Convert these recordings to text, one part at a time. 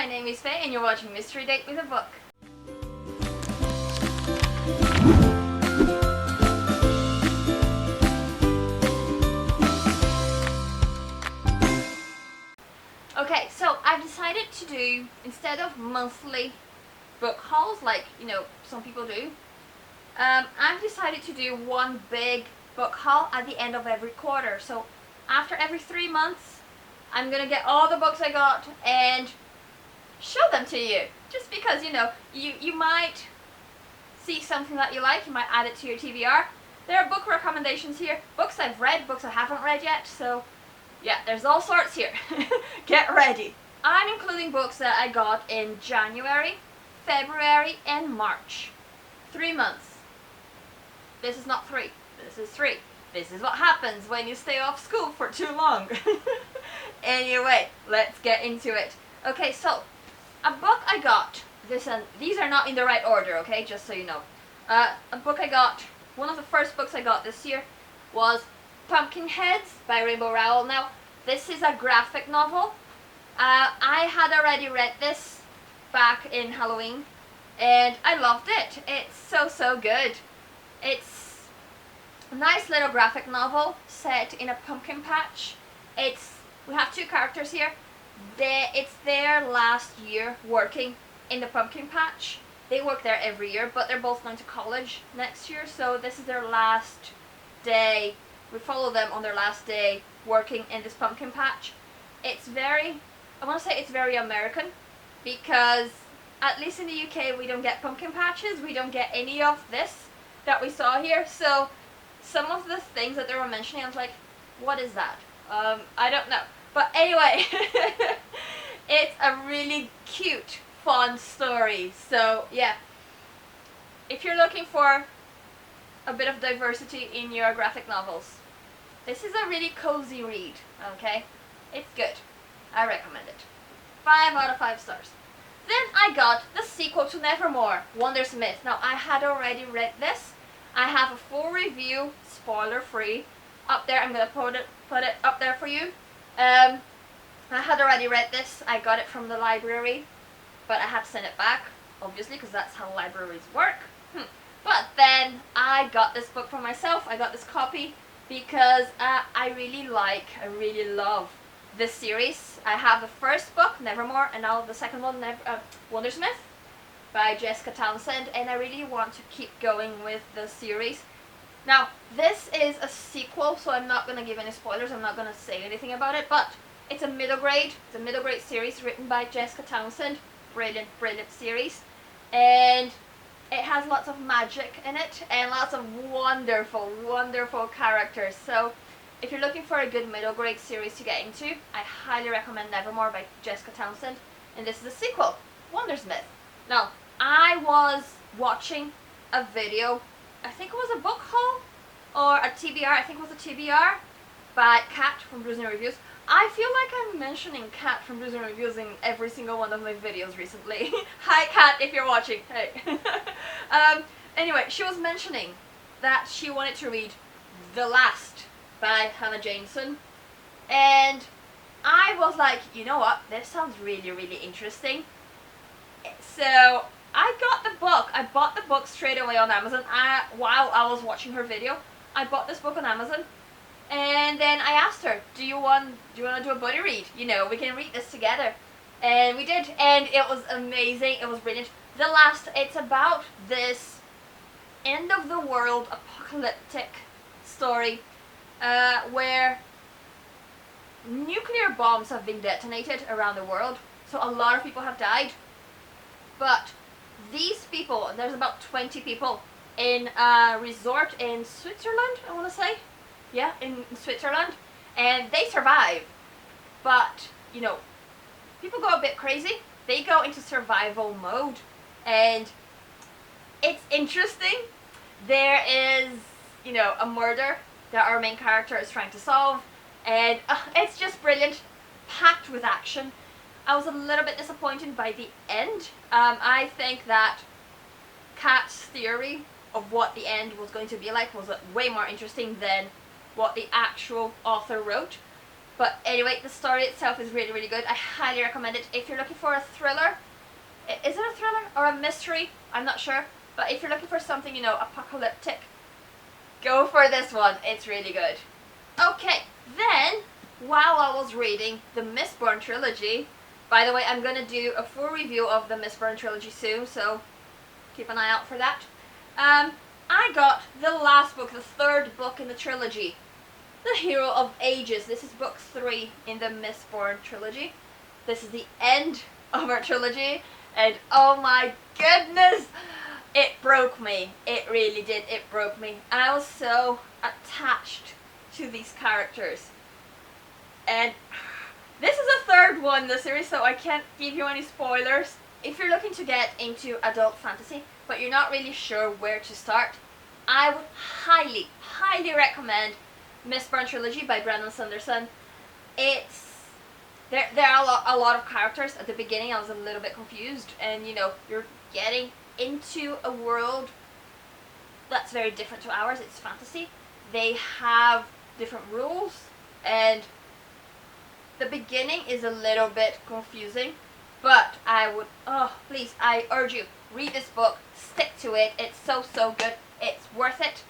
my name is Faye and you're watching Mystery Date with a Book. Okay, so I've decided to do, instead of monthly book hauls like, some people do, I've decided to do one big book haul at the end of every quarter. So after every 3 months, I'm gonna get all the books I got and show them to you. Just because, you might see something that you like, you might add it to your TBR. There are book recommendations here, books I've read, books I haven't read yet, so yeah, there's all sorts here. Get ready. I'm including books that I got in January, February, and March. 3 months. This is not 3, this is 3. This is what happens when you stay off school for too long. Anyway, let's get into it. Okay, so a book I got, these are not in the right order, okay, just so you know. A book I got, one of the first books I got this year was Pumpkinheads by Rainbow Rowell. Now, this is a graphic novel. I had already read this back in Halloween, and I loved it. It's so good. It's a nice little graphic novel set in a pumpkin patch. We have 2 characters here. It's their last year working in the pumpkin patch. They work there every year, but they're both going to college next year, so this is their last day. We follow them on their last day working in this pumpkin patch. I want to say it's very American, because at least in the UK we don't get pumpkin patches, we don't get any of this that we saw here. So some of the things that they were mentioning, I was like, what is that? I don't know. But anyway, it's a really cute, fun story. So yeah, if you're looking for a bit of diversity in your graphic novels, this is a really cozy read, okay? It's good. I recommend it. 5 out of 5 stars. Then I got the sequel to Nevermore, Wondersmith. Now, I had already read this. I have a full review, spoiler-free, up there. I'm going to put it up there for you. I had already read this. I got it from the library, but I had to send it back, obviously, because that's how libraries work. But then I got this book for myself. I got this copy because I really love this series. I have the first book, Nevermore, and now the second one, Wondersmith, by Jessica Townsend, and I really want to keep going with the series. Now, this is a sequel, so I'm not going to give any spoilers, I'm not going to say anything about it, but it's a middle grade series written by Jessica Townsend. Brilliant series. And it has lots of magic in it, and lots of wonderful characters. So, if you're looking for a good middle grade series to get into, I highly recommend Nevermore by Jessica Townsend. And this is the sequel, Wondersmith. Now, I was watching a video, I think it was a book haul, or a TBR, I think it was a TBR, by Kat from Brews and Reviews. I feel like I'm mentioning Kat from Brews and Reviews in every single one of my videos recently. Hi Kat, if you're watching, hey. Anyway, she was mentioning that she wanted to read The Last by Hannah Jameson, and I was like, you know what, this sounds really interesting. So I got the book. I bought the book straight away on Amazon. While I was watching her video, I bought this book on Amazon, and then I asked her, do you want to do a buddy read? We can read this together. And we did, and it was amazing. It was brilliant. The Last, it's about this end of the world apocalyptic story where nuclear bombs have been detonated around the world. So a lot of people have died. But these people, there's about 20 people in a resort in Switzerland, I want to say. Yeah, in Switzerland. And they survive. But, people go a bit crazy. They go into survival mode. And it's interesting. There is, a murder that our main character is trying to solve. And it's just brilliant. Packed with action. I was a little bit disappointed by the end. I think that Kat's theory of what the end was going to be like was way more interesting than what the actual author wrote. But anyway, the story itself is really, really good. I highly recommend it. If you're looking for a thriller, is it a thriller or a mystery? I'm not sure. But if you're looking for something, you know, apocalyptic, go for this one. It's really good. Okay, then, while I was reading the Mistborn trilogy, by the way, I'm going to do a full review of the Mistborn trilogy soon, so keep an eye out for that. I got the last book, the third book in the trilogy, The Hero of Ages. This is book 3 in the Mistborn trilogy. This is the end of our trilogy, and oh my goodness, it broke me. It really did. It broke me. I was so attached to these characters. And this is the third one in the series, so I can't give you any spoilers. If you're looking to get into adult fantasy, but you're not really sure where to start, I would highly, highly recommend Mistborn Trilogy by Brandon Sanderson. There are a lot of characters. At the beginning I was a little bit confused, and you know, you're getting into a world that's very different to ours. It's fantasy. They have different rules, and the beginning is a little bit confusing, but please, I urge you, read this book, stick to it. It's so good. It's worth it.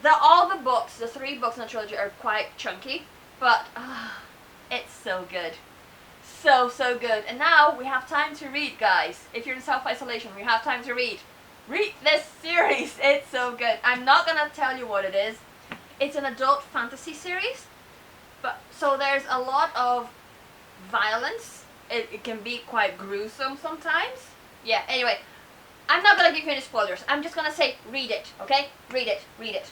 All the books, the 3 books in the trilogy are quite chunky, but it's so good. So good. And now we have time to read, guys. If you're in self-isolation, we have time to read. Read this series. It's so good. I'm not gonna tell you what it is. It's an adult fantasy series, but so there's a lot of violence. It can be quite gruesome sometimes. Yeah, anyway, I'm not gonna give you any spoilers. I'm just gonna say read it, okay? Read it.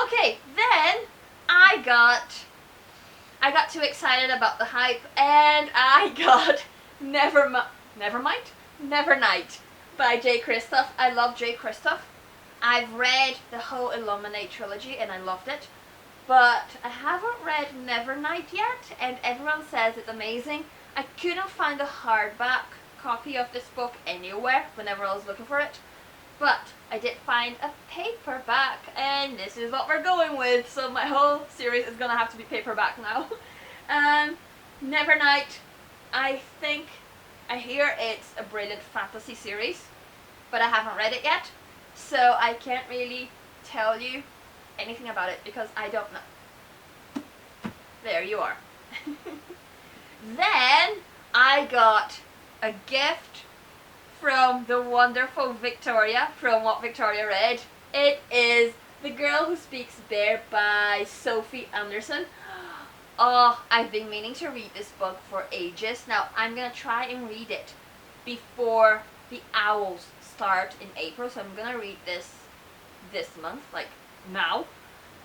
Okay, then I got too excited about the hype, and I got Nevernight by J. Kristoff. I love J. Kristoff. I've read the whole Illuminate trilogy and I loved it, but I haven't read Nevernight yet, and everyone says it's amazing. I couldn't find a hardback copy of this book anywhere whenever I was looking for it, but I did find a paperback, and this is what we're going with, so my whole series is gonna have to be paperback now. Nevernight, I hear it's a brilliant fantasy series, but I haven't read it yet, so I can't really tell you anything about it because I don't know. There you are. Then I got a gift from the wonderful Victoria, from What Victoria Read. It is The Girl Who Speaks Bear by Sophie Anderson. Oh, I've been meaning to read this book for ages. Now, I'm gonna try and read it before the Owls start in April, so I'm gonna read this month, like now.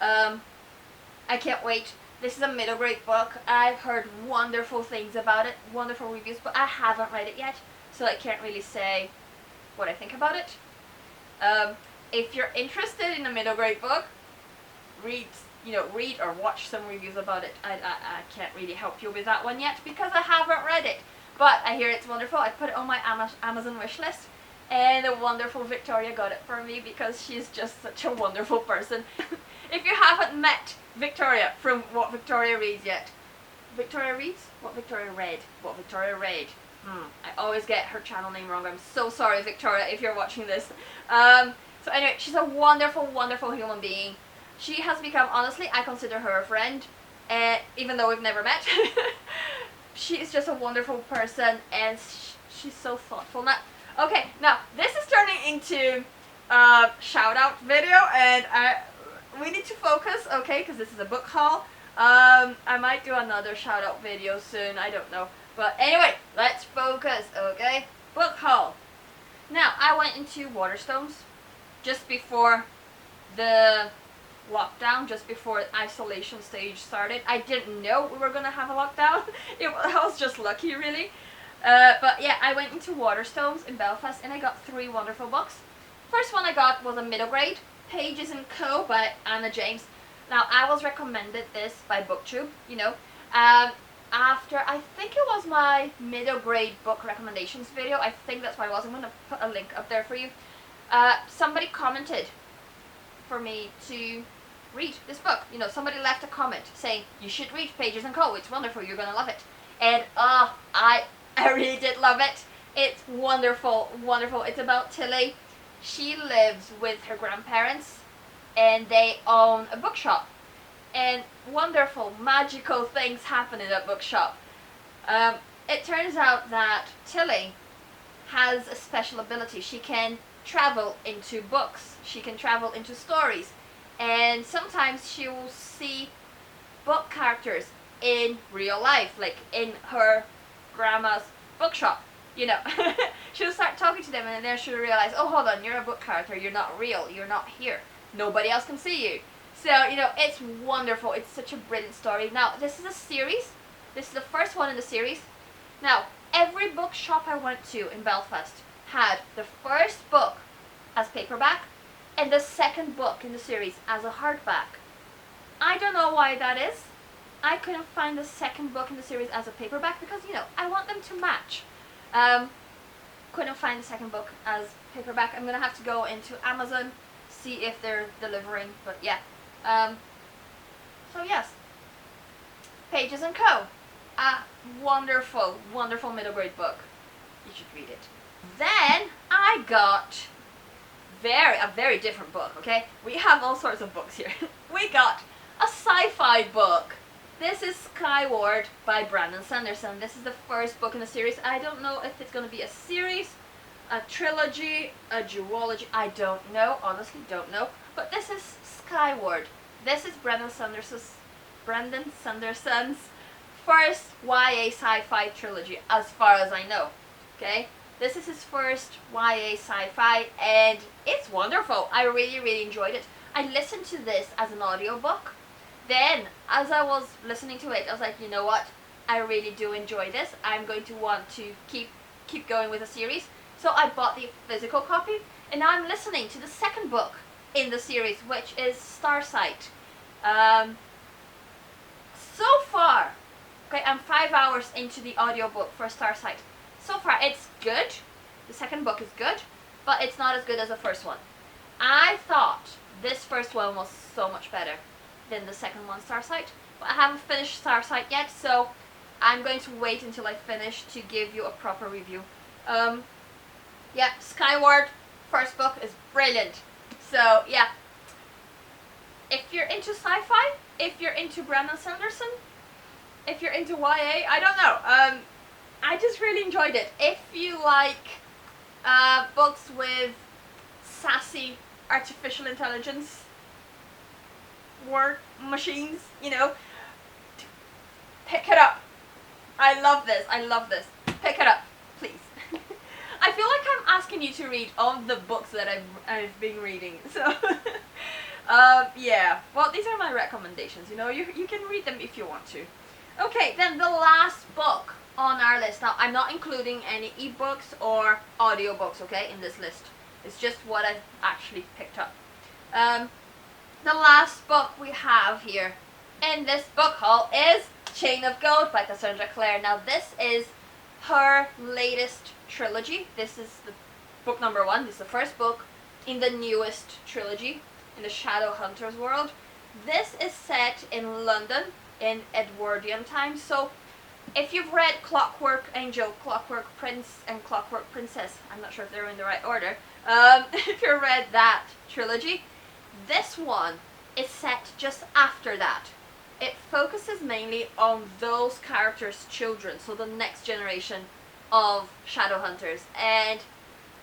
I can't wait. This is a middle grade book. I've heard wonderful things about it, wonderful reviews, but I haven't read it yet, so I can't really say what I think about it. If you're interested in a middle grade book, read or watch some reviews about it. I can't really help you with that one yet because I haven't read it, but I hear it's wonderful. I put it on my Amazon wish list, and the wonderful Victoria got it for me because she's just such a wonderful person. If you haven't met Victoria from What Victoria Reads yet, Victoria Reads? What Victoria Read? What Victoria Read. I always get her channel name wrong. I'm so sorry, Victoria, if you're watching this. So anyway, she's a wonderful, wonderful human being. She has become, honestly, I consider her a friend, even though we've never met. She is just a wonderful person, and she's so thoughtful. Okay, now this is turning into a shout out video, and we need to focus, okay, because this is a book haul. I might do another shout out video soon, I don't know. But anyway, let's focus, okay? Book haul. Now, I went into Waterstones just before the lockdown, just before isolation stage started. I didn't know we were gonna have a lockdown. I was just lucky, really. But yeah, I went into Waterstones in Belfast and I got 3 wonderful books. First one I got was a middle grade, Pages & Co. by Anna James. Now, I was recommended this by BookTube, you know. After, I think it was my middle grade book recommendations video. I think that's what it was. I'm going to put a link up there for you. Somebody commented for me to read this book. You know, somebody left a comment saying, you should read Pages and Co. It's wonderful, you're gonna love it. And I really did love it. It's wonderful, wonderful. It's about Tilly. She lives with her grandparents and they own a bookshop. And wonderful, magical things happen in that bookshop. It turns out that Tilly has a special ability. She can travel into books. She can travel into stories. And sometimes she will see book characters in real life, like in her grandma's bookshop. You know, she'll start talking to them and then she'll realize, oh, hold on, you're a book character. You're not real. You're not here. Nobody else can see you. So, you know, it's wonderful. It's such a brilliant story. Now, this is a series. This is the first one in the series. Now, every bookshop I went to in Belfast had the first book as paperback and the second book in the series as a hardback. I don't know why that is. I couldn't find the second book in the series as a paperback because, you know, I want them to match. Couldn't find the second book as paperback. I'm going to have to go into Amazon, see if they're delivering, but yeah. So yes, Pages and Co. A wonderful, wonderful middle grade book. You should read it. Then I got a very different book, okay? We have all sorts of books here. We got a sci-fi book. This is Skye Ward by Brandon Sanderson. This is the first book in the series. I don't know if it's going to be a series, a trilogy, a duology. I don't know, honestly don't know. But this is Skye Ward. This is Brandon Sanderson's first YA sci-fi trilogy, as far as I know. Okay, this is his first YA sci-fi, and it's wonderful. I really, really enjoyed it. I listened to this as an audiobook. Then, as I was listening to it, I was like, you know what? I really do enjoy this. I'm going to want to keep going with the series. So I bought the physical copy, and now I'm listening to the second book in the series, which is Starsight. So far, okay, I'm 5 hours into the audiobook for Starsight. So far, it's good. The second book is good, but it's not as good as the first one. I thought this first one was so much better than the second one, Starsight, but I haven't finished Starsight yet, so I'm going to wait until I finish to give you a proper review. Yeah, Skye Ward, first book is brilliant. So yeah, if you're into sci-fi, if you're into Brandon Sanderson, if you're into YA, I don't know. I just really enjoyed it. If you like books with sassy artificial intelligence, war machines, you know, pick it up. I love this. I love this. Pick it up, please. I feel like I'm asking you to read all the books that I've been reading. So, yeah. Well, these are my recommendations. You know, you can read them if you want to. Okay, then the last book on our list. Now, I'm not including any ebooks or audiobooks, okay, in this list. It's just what I've actually picked up. The last book we have here in this book haul is Chain of Gold by Cassandra Clare. Now, this is her latest trilogy. This is the book number 1. This is the first book in the newest trilogy in the Shadowhunters world. This is set in London in Edwardian times. So if you've read Clockwork Angel, Clockwork Prince, and Clockwork Princess, I'm not sure if they're in the right order, if you read that trilogy, this one is set just after that. It focuses mainly on those characters' children, so the next generation of Shadowhunters, and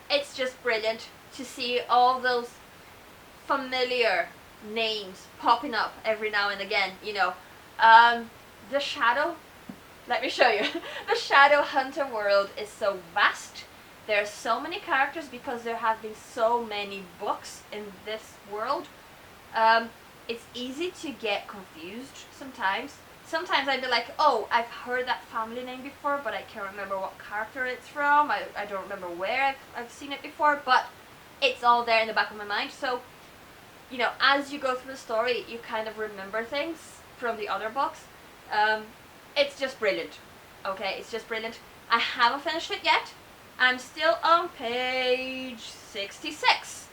it's just brilliant to see all those familiar names popping up every now and again. You know, the Shadow, let me show you. The Shadowhunter world is so vast. There are so many characters because there have been so many books in this world. It's easy to get confused sometimes. Sometimes I'd be like, oh, I've heard that family name before, but I can't remember what character it's from. I don't remember where I've seen it before, but it's all there in the back of my mind. So, you know, as you go through the story, you kind of remember things from the other books. It's just brilliant. Okay, it's just brilliant. I haven't finished it yet. I'm still on page 66.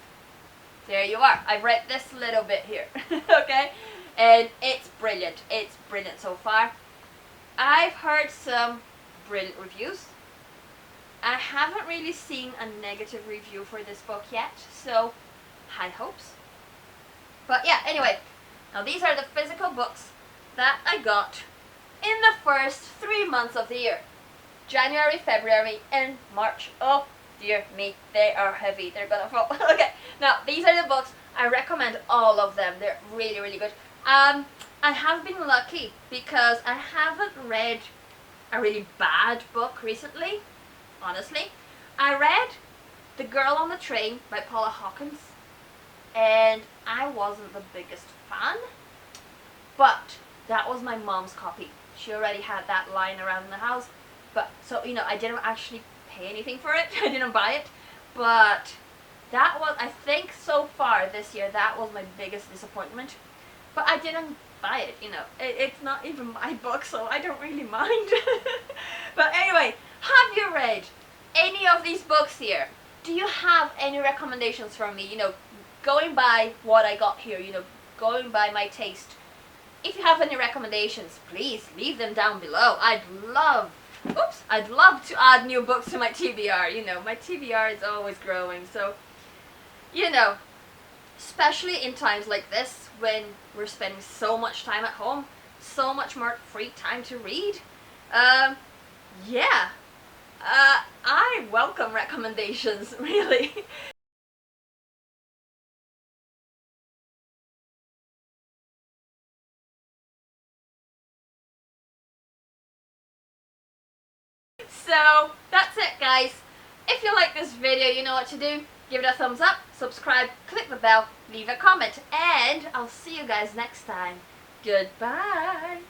there you are. I've read this little bit here, okay? And it's brilliant. It's brilliant so far. I've heard some brilliant reviews. I haven't really seen a negative review for this book yet, so high hopes. But yeah, anyway, now these are the physical books that I got in the first 3 months of the year. January, February, and March. Oh dear me, they are heavy. They're gonna fall. Okay, now these are the books. I recommend all of them. They're really, really good. I have been lucky because I haven't read a really bad book recently, honestly. I read The Girl on the Train by Paula Hawkins, and I wasn't the biggest fan, but that was my mom's copy. She already had that lying around in the house, but so I didn't actually pay anything for it. I didn't buy it, but that was, I think so far this year, that was my biggest disappointment. But I didn't buy it, it's not even my book, so I don't really mind. But anyway, have you read any of these books here? Do you have any recommendations from me, going by what I got here, going by my taste? If you have any recommendations, please leave them down below. I'd love to add new books to my TBR. My TBR is always growing, so, especially in times like this when we're spending so much time at home, so much more free time to read. Yeah, I welcome recommendations, really. So that's it, guys. If you like this video, you know what to do. Give it a thumbs up, subscribe, click the bell, leave a comment, and I'll see you guys next time. Goodbye.